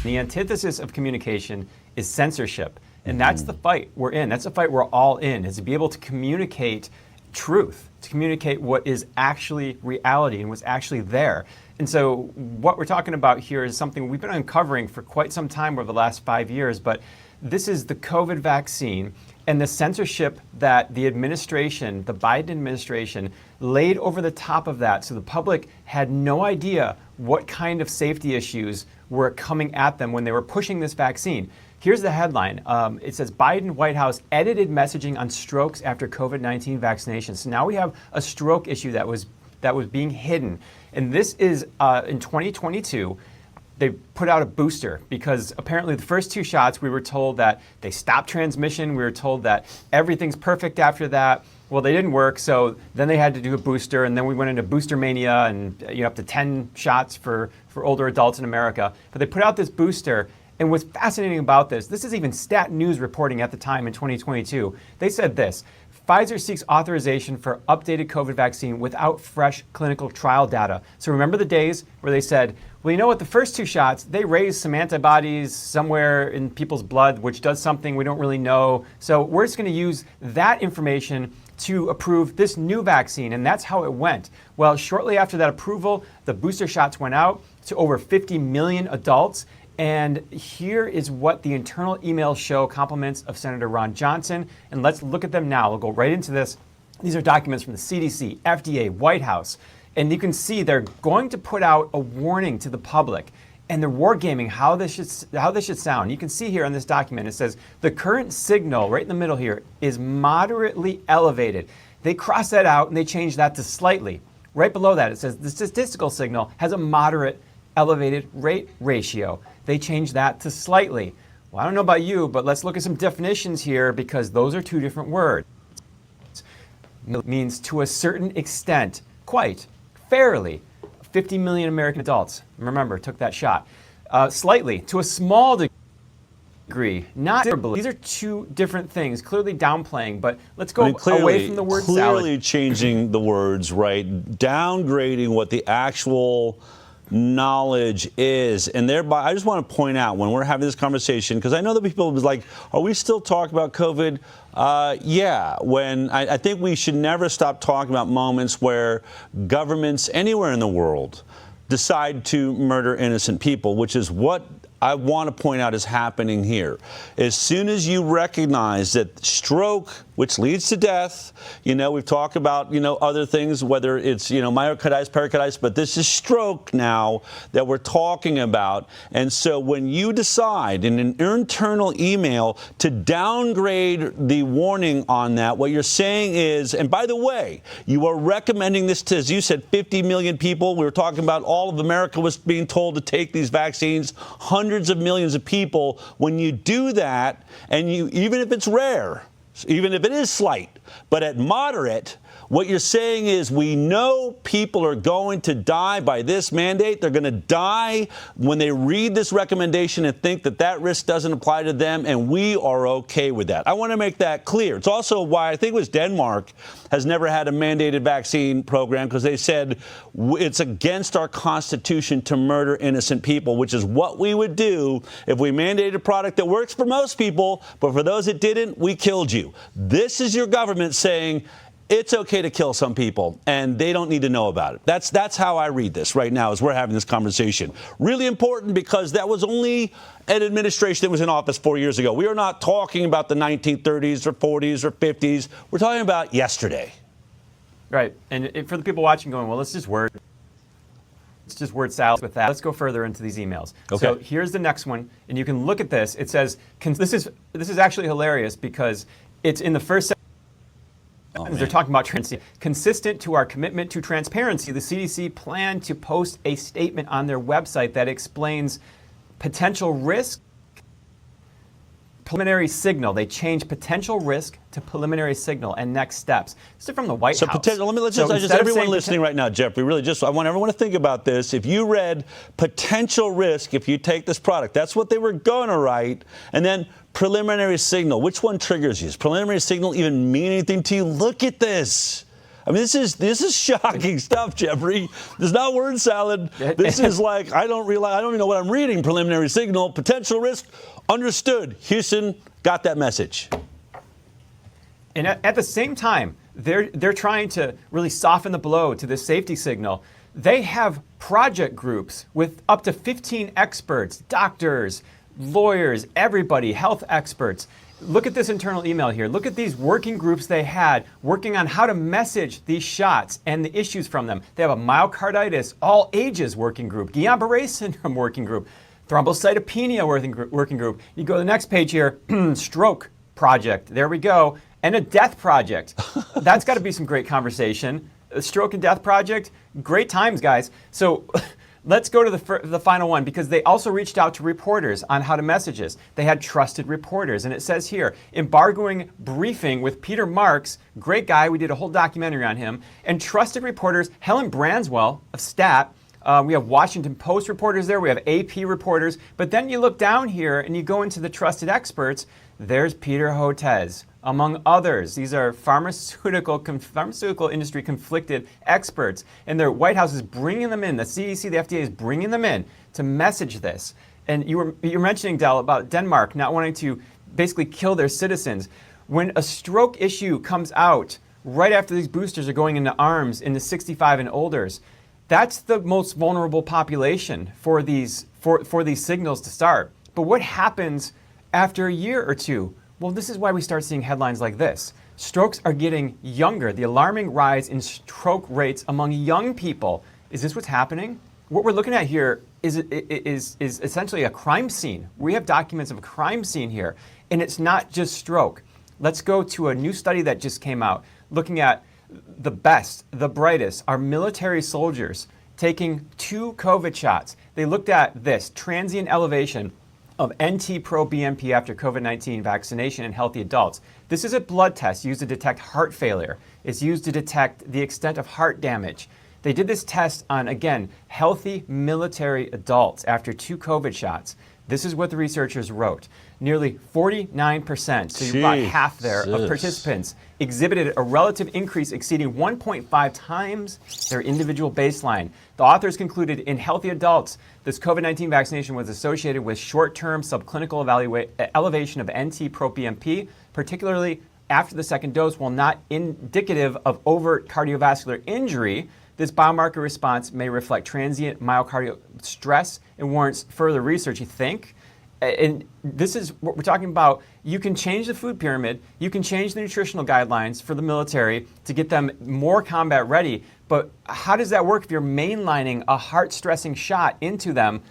The antithesis of communication is censorship. And that's the fight we're in. That's the fight we're all in, is to be able to communicate truth, to communicate what is actually reality and what's actually there. And so what we're talking about here is something we've been uncovering for quite some time over the last 5 years, but this is the COVID vaccine and the censorship that the administration, the Biden administration, laid over the top of that. So the public had no idea what kind of safety issues were coming at them when they were pushing this vaccine. Here's the headline. It says, Biden White House edited messaging on strokes after COVID-19 vaccination. So now we have a stroke issue that was being hidden. And this is in 2022. They put out a booster because apparently the first 2 shots, we were told that they stopped transmission. We were told that everything's perfect after that. Well, they didn't work, so then they had to do a booster, and then we went into booster mania and up to 10 shots for older adults in America. But they put out this booster, and what's fascinating about this is even Stat News reporting at the time in 2022. They said this: Pfizer seeks authorization for updated COVID vaccine without fresh clinical trial data. So remember the days where they said, well, you know what, the first 2 shots, they raised some antibodies somewhere in people's blood, which does something we don't really know. So we're just going to use that information to approve this new vaccine. And that's how it went. Well, shortly after that approval, the booster shots went out to over 50 million adults. And here is what the internal emails show, compliments of Senator Ron Johnson. And let's look at them now. We'll go right into this. These are documents from the CDC, FDA, White House. And you can see they're going to put out a warning to the public. And they're wargaming how this should sound. You can see here on this document, it says the current signal right in the middle here is moderately elevated. They cross that out and they change that to slightly. Right below that, it says the statistical signal has a moderate elevated rate ratio. They change that to slightly. Well, I don't know about you, but let's look at some definitions here because those are 2 different words. It means to a certain extent, quite, fairly. 50 million American adults, remember, took that shot. Slightly, to a small degree, not terribly. These are 2 different things, clearly downplaying, but let's go away from the word clearly salad. Changing the words, right? Downgrading what the actual knowledge is. And thereby, I just want to point out when we're having this conversation, because I know that people was like, are we still talking about COVID? Yeah, when I think we should never stop talking about moments where governments anywhere in the world decide to murder innocent people, which is what I want to point out is happening here. As soon as you recognize that stroke, which leads to death, we've talked about, other things, whether it's, myocarditis, pericarditis, but this is stroke now that we're talking about. And so when you decide in an internal email to downgrade the warning on that, what you're saying is, and by the way, you are recommending this to, as you said, 50 million people. We were talking about all of America was being told to take these vaccines, hundreds of millions of people. When you do that, and even if it's rare, even if it is slight, but at moderate, what you're saying is we know people are going to die by this mandate. They're going to die when they read this recommendation and think that that risk doesn't apply to them, and we are okay with that. I want to make that clear. It's also why I think it was Denmark has never had a mandated vaccine program, because they said it's against our Constitution to murder innocent people, which is what we would do if we mandated a product that works for most people, but for those that didn't, we killed you. This is your government saying it's okay to kill some people, and they don't need to know about it. That's how I read this right now as we're having this conversation. Really important, because that was only an administration that was in office 4 years ago. We are not talking about the 1930s or 40s or 50s. We're talking about yesterday. Right. And for the people watching going, well, let's just word salad with that. Let's go further into these emails. Okay. So here's the next one, and you can look at this. It says, this is actually hilarious because it's in the first sentence. They're talking about transparency. Consistent to our commitment to transparency, the CDC planned to post a statement on their website that explains potential risk, preliminary signal. They changed potential risk to preliminary signal and next steps. This is from the White House. Let's just everyone listening right now, Jeffrey, really I want everyone to think about this. If you read potential risk if you take this product, that's what they were going to write. And then preliminary signal. Which one triggers you? Does preliminary signal even mean anything to you? Look at this. I mean, this is shocking stuff, Jeffrey. This is not word salad. This is like, I don't even know what I'm reading. Preliminary signal, potential risk, understood. Houston got that message. And at the same time, they're trying to really soften the blow to this safety signal. They have project groups with up to 15 experts, doctors, lawyers, everybody, health experts. Look at this internal email here. Look at these working groups they had working on how to message these shots and the issues from them. They have a myocarditis, all ages working group, Guillain-Barré syndrome working group, thrombocytopenia working group. You go to the next page here, stroke project. There we go. And a death project. That's got to be some great conversation. A stroke and death project. Great times, guys. So let's go to the final one, because they also reached out to reporters on how to message this. They had trusted reporters, and it says here, embargoing briefing with Peter Marks, great guy, we did a whole documentary on him, and trusted reporters, Helen Branswell of STAT. We have Washington Post reporters there, we have AP reporters, but then you look down here and you go into the trusted experts. There's Peter Hotez, among others. These are pharmaceutical industry conflicted experts, and the White House is bringing them in. The CDC, the FDA is bringing them in to message this. And you were mentioning, Del, about Denmark not wanting to basically kill their citizens. When a stroke issue comes out right after these boosters are going into arms in the 65 and olders, that's the most vulnerable population for these signals to start. But what happens after a year or two? Well, this is why we start seeing headlines like this. Strokes are getting younger. The alarming rise in stroke rates among young people. Is this what's happening? What we're looking at here is essentially a crime scene. We have documents of a crime scene here, and it's not just stroke. Let's go to a new study that just came out looking at the best, the brightest, our military soldiers taking 2 COVID shots. They looked at this transient elevation of NT-proBNP after COVID-19 vaccination in healthy adults. This is a blood test used to detect heart failure. It's used to detect the extent of heart damage. They did this test on, again, healthy military adults after 2 COVID shots. This is what the researchers wrote. Nearly 49%, so you're about half there, of participants exhibited a relative increase exceeding 1.5 times their individual baseline. The authors concluded in healthy adults, this COVID-19 vaccination was associated with short-term subclinical elevation of NT-proBNP, particularly after the second dose. While not indicative of overt cardiovascular injury, this biomarker response may reflect transient myocardial stress and warrants further research, you think? And this is what we're talking about. You can change the food pyramid, you can change the nutritional guidelines for the military to get them more combat ready, but how does that work if you're mainlining a heart-stressing shot into them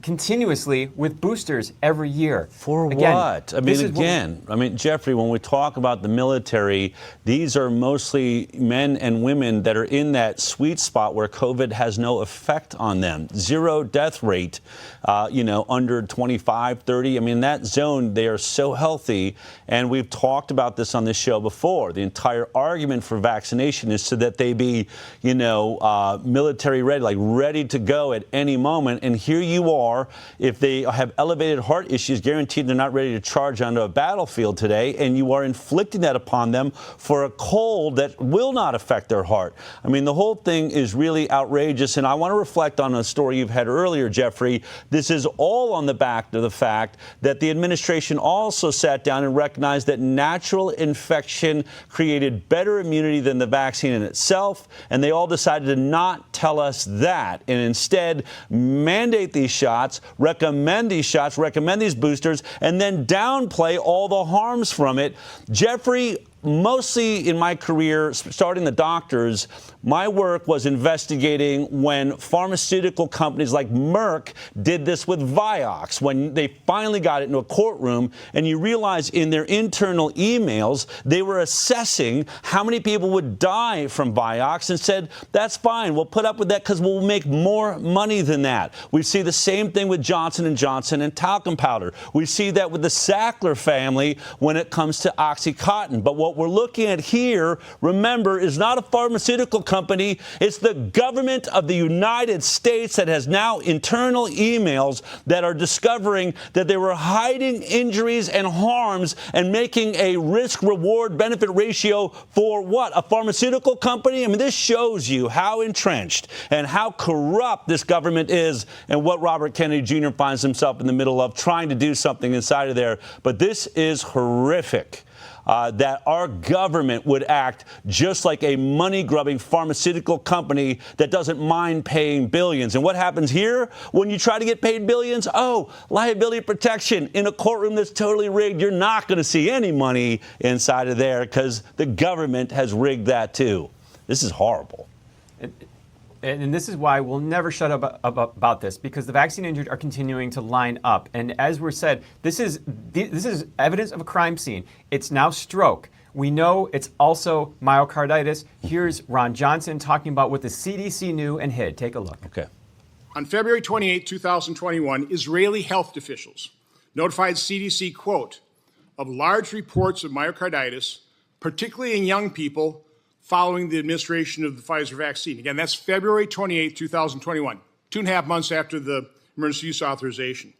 continuously with boosters every year? For what? I mean, Jeffrey, when we talk about the military, these are mostly men and women that are in that sweet spot where COVID has no effect on them. 0 death rate, under 25, 30. I mean, that zone, they are so healthy. And we've talked about this on this show before. The entire argument for vaccination is so that they be, military ready, like ready to go at any moment. And here you are. If they have elevated heart issues, guaranteed they're not ready to charge onto a battlefield today, and you are inflicting that upon them for a cold that will not affect their heart. I mean, the whole thing is really outrageous, and I want to reflect on a story you've had earlier, Jeffrey. This is all on the back of the fact that the administration also sat down and recognized that natural infection created better immunity than the vaccine in itself, and they all decided to not tell us that, and instead mandate these shots, recommend these boosters, and then downplay all the harms from it. Jeffrey, mostly in my career, starting the doctors, my work was investigating when pharmaceutical companies like Merck did this with Vioxx, when they finally got it into a courtroom, and you realize in their internal emails, they were assessing how many people would die from Vioxx and said, that's fine, we'll put up with that because we'll make more money than that. We see the same thing with Johnson & Johnson and talcum powder. We see that with the Sackler family when it comes to OxyContin. But what what we're looking at here, remember, is not a pharmaceutical company. It's the government of the United States that has now internal emails that are discovering that they were hiding injuries and harms and making a risk-reward benefit ratio for what? A pharmaceutical company? I mean, this shows you how entrenched and how corrupt this government is and what Robert Kennedy Jr. finds himself in the middle of, trying to do something inside of there. But this is horrific. That our government would act just like a money-grubbing pharmaceutical company that doesn't mind paying billions. And what happens here when you try to get paid billions? Oh, liability protection. In a courtroom that's totally rigged, you're not going to see any money inside of there because the government has rigged that too. This is horrible. And this is why we'll never shut up about this, because the vaccine injured are continuing to line up. And as we're said, this is evidence of a crime scene. It's now stroke. We know it's also myocarditis. Here's Ron Johnson talking about what the CDC knew and hid. Take a look. Okay. On February 28, 2021, Israeli health officials notified CDC, quote, of large reports of myocarditis, particularly in young people, following the administration of the Pfizer vaccine. Again, that's February 28, 2021, 2.5 months after the emergency use authorization.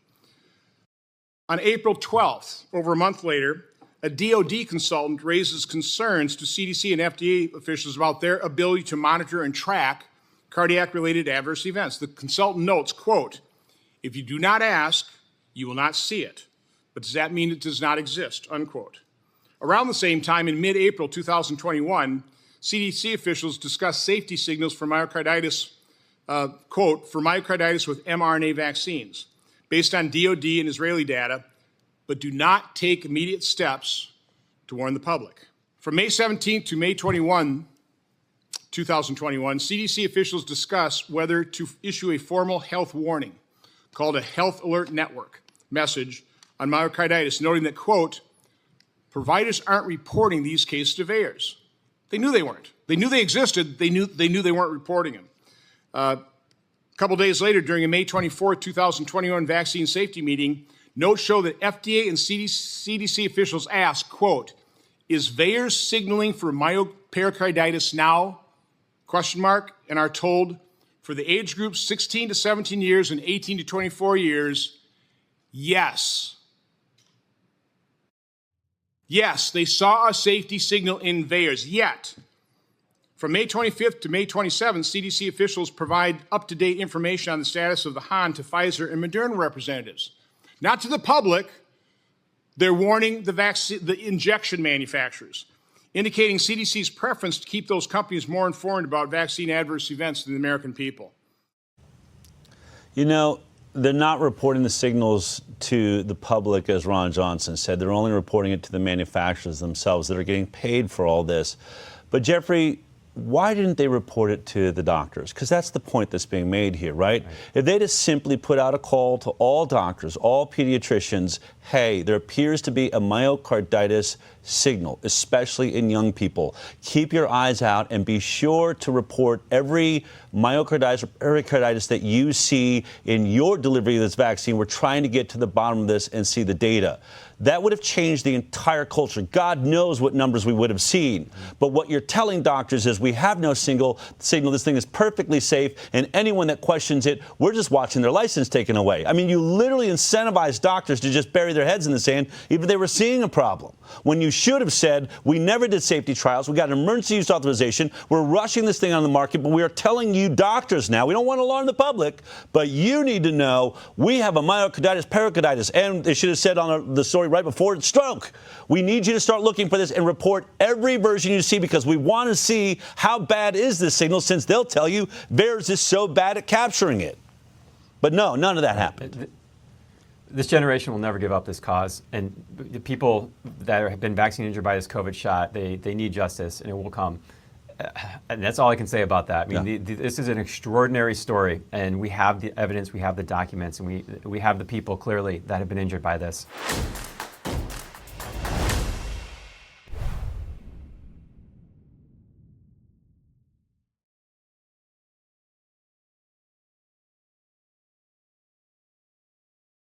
On April 12th, over a month later, a DOD consultant raises concerns to CDC and FDA officials about their ability to monitor and track cardiac-related adverse events. The consultant notes, quote, if you do not ask, you will not see it. But does that mean it does not exist, unquote. Around the same time, in mid-April 2021, CDC officials discussed safety signals for myocarditis, quote, for myocarditis with mRNA vaccines, based on DOD and Israeli data, but do not take immediate steps to warn the public. From May 17 to May 21, 2021, CDC officials discussed whether to issue a formal health warning called a Health Alert Network message on myocarditis, noting that, quote, providers aren't reporting these cases to VAERS. They knew they weren't. They knew they existed. They knew they weren't reporting them. A couple days later, during a May 24, 2021 vaccine safety meeting, notes show that FDA and CDC officials asked, quote, is VAERS signaling for myocarditis now, question mark, and are told for the age groups 16 to 17 years and 18 to 24 years, yes. Yes, they saw a safety signal in VAERS, yet from May 25th to May 27th, CDC officials provide up-to-date information on the status of the Han to Pfizer and Moderna representatives. Not to the public, they're warning the injection manufacturers, indicating CDC's preference to keep those companies more informed about vaccine adverse events than the American people. You know, they're not reporting the signals to the public, as Ron Johnson said. They're only reporting it to the manufacturers themselves that are getting paid for all this. But Jeffrey, why didn't they report it to the doctors? Because that's the point that's being made here, right? If they just simply put out a call to all doctors, all pediatricians, hey, there appears to be a myocarditis signal, especially in young people. Keep your eyes out and be sure to report every myocarditis or pericarditis that you see in your delivery of this vaccine. We're trying to get to the bottom of this and see the data. That would have changed the entire culture. God knows what numbers we would have seen. But what you're telling doctors is we have no signal. This thing is perfectly safe, and anyone that questions it, we're just watching their license taken away. I mean, you literally incentivize doctors to just bury their heads in the sand even if they were seeing a problem. When you should have said, we never did safety trials, we got an emergency use authorization, we're rushing this thing on the market, but we are telling you doctors now, we don't want to alarm the public, but you need to know we have a myocarditis, pericarditis, and they should have said on the story right before it's stroke. We need you to start looking for this and report every version you see because we want to see how bad is this signal, since they'll tell you VAERS is so bad at capturing it. But no, none of that happened. This generation will never give up this cause, and the people that have been vaccine injured by this COVID shot, they need justice, and it will come. And that's all I can say about that. I mean, this is an extraordinary story, and we have the evidence, we have the documents, and we have the people clearly that have been injured by this.